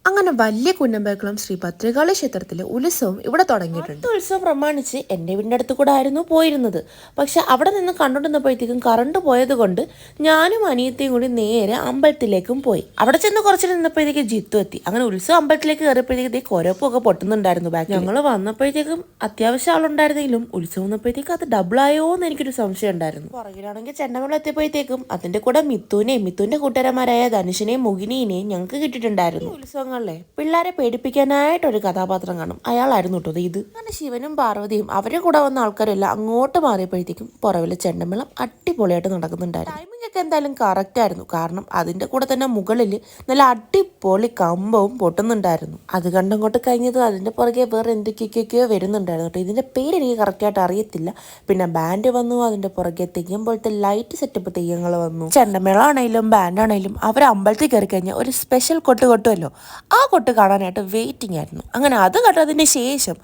അങ്ങനെ വലിയ കുന്നമ്പേക്കുളം ശ്രീ ഭദ്രകാളി ക്ഷേത്രത്തിലെ ഉത്സവം ഇവിടെ തുടങ്ങിയിട്ടുണ്ട്. ഉത്സവം പ്രമാണിച്ച് എൻ്റെ വീടിൻ്റെ അടുത്ത് കൂടെ ആയിരുന്നു പോയിരുന്നത്. പക്ഷെ അവിടെ നിന്ന് കണ്ടുകൊണ്ടിരുന്നപ്പോഴത്തേക്കും കറണ്ട് പോയത് കൊണ്ട് ഞാനും അനിയത്തിയും കൂടി നേരെ അമ്പലത്തിലേക്കും പോയി. അവിടെ ചെന്ന് കുറച്ച് നിന്നപ്പോഴത്തേക്ക് ജിത്തു എത്തി. അങ്ങനെ ഉത്സവം അമ്പലത്തിലേക്ക് കയറിയപ്പോഴത്തേക്ക് കൊരപ്പൊക്കെ പൊട്ടുന്നുണ്ടായിരുന്നു ബാക്ക്. ഞങ്ങൾ വന്നപ്പോഴത്തേക്കും അത്യാവശ്യം ആളുണ്ടായിരുന്നെങ്കിലും ഉത്സവം വന്നപ്പോഴത്തേക്കും അത് ഡബിൾ ആയോ എന്ന് എനിക്കൊരു സംശയം ഉണ്ടായിരുന്നു. പുറകിലാണെങ്കിൽ ചെണ്ടമേളം എത്തിയപ്പോഴത്തേക്കും അതിന്റെ കൂടെ മിത്തുവിന്റെ കൂട്ടുകാരന്മാരായ ധനുഷിനെയും മുഗിനിനെയും ഞങ്ങൾക്ക് കിട്ടിയിട്ടുണ്ടായിരുന്നു. ഉത്സവം പിള്ളേരെ പേടിപ്പിക്കാനായിട്ടൊരു കഥാപാത്രം കാണും, അയാളായിരുന്നു കേട്ടോ ഇത്. അങ്ങനെ ശിവനും പാർവതിയും അവരെ കൂടെ വന്ന ആൾക്കാരെല്ലാം അങ്ങോട്ട് മാറിയപ്പോഴത്തേക്കും പുറവിലെ ചെണ്ടമേളം അടിപൊളിയായിട്ട് നടക്കുന്നുണ്ടായിരുന്നു. ടൈമിംഗ് ഒക്കെ എന്തായാലും കറക്റ്റ് ആയിരുന്നു. കാരണം അതിന്റെ കൂടെ തന്നെ മുകളിൽ നല്ല അടിപൊളി കമ്പവും പൊട്ടുന്നുണ്ടായിരുന്നു. അത് കണ്ടങ്ങോട്ട് കഴിഞ്ഞത് അതിന്റെ പുറകെ വേറെ എന്തൊക്കെയൊക്കെയോ വരുന്നുണ്ടായിരുന്നു കേട്ടോ. ഇതിന്റെ പേര് എനിക്ക് കറക്റ്റായിട്ട് അറിയത്തില്ല. പിന്നെ ബാൻഡ് വന്നു, അതിന്റെ പുറകെ തെയ്യം പോലത്തെ ലൈറ്റ് സെറ്റപ്പ് തെയ്യങ്ങൾ വന്നു. ചെണ്ടമേളം ആണെങ്കിലും ബാൻഡ് ആണെങ്കിലും അവർ അമ്പലത്തിൽ കയറി കഴിഞ്ഞാൽ ഒരു സ്പെഷ്യൽ കൊട്ട് കൊട്ടുമല്ലോ, ആ കൊട്ട് കാണാനായിട്ട് വെയിറ്റിംഗ് ആയിരുന്നു. അങ്ങനെ അത് കണ്ടതിന് ശേഷം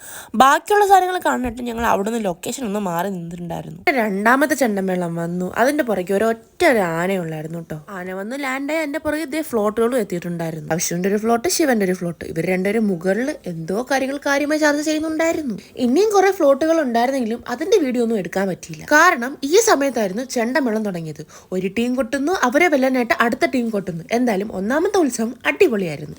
ബാക്കിയുള്ള സാധനങ്ങൾ കാണാനായിട്ട് ഞങ്ങൾ അവിടെ നിന്ന് ലൊക്കേഷൻ ഒന്ന് മാറി നിന്നിട്ടുണ്ടായിരുന്നു. രണ്ടാമത്തെ ചെണ്ടമേളം വന്നു. അതിന്റെ പുറകെ ഒരൊറ്റ ആനയുള്ളായിരുന്നു കേട്ടോ. ആന വന്ന് ലാൻഡായി അതിന്റെ പുറകെ ഇതേ ഫ്ലോട്ടുകളും എത്തിയിട്ടുണ്ടായിരുന്നു. വിഷ്ണുവിന്റെ ഒരു ഫ്ലോട്ട്, ശിവന്റെ ഒരു ഫ്ലോട്ട്. ഇവർ രണ്ടുപേരും മുകളിൽ എന്തോ കാര്യമായി ചർച്ച ചെയ്യുന്നുണ്ടായിരുന്നു. ഇനിയും കുറെ ഫ്ലോട്ടുകൾ ഉണ്ടായിരുന്നെങ്കിലും അതിന്റെ വീഡിയോ ഒന്നും എടുക്കാൻ പറ്റിയില്ല. കാരണം ഈ സമയത്തായിരുന്നു ചെണ്ടമേളം തുടങ്ങിയത്. ഒരു ടീം കൊട്ടുന്നു, അവരെ വെല്ലാനായിട്ട് അടുത്ത ടീം കൊട്ടുന്നു. എന്തായാലും ഒന്നാമത്തെ ഉത്സവം അടിപൊളിയായിരുന്നു.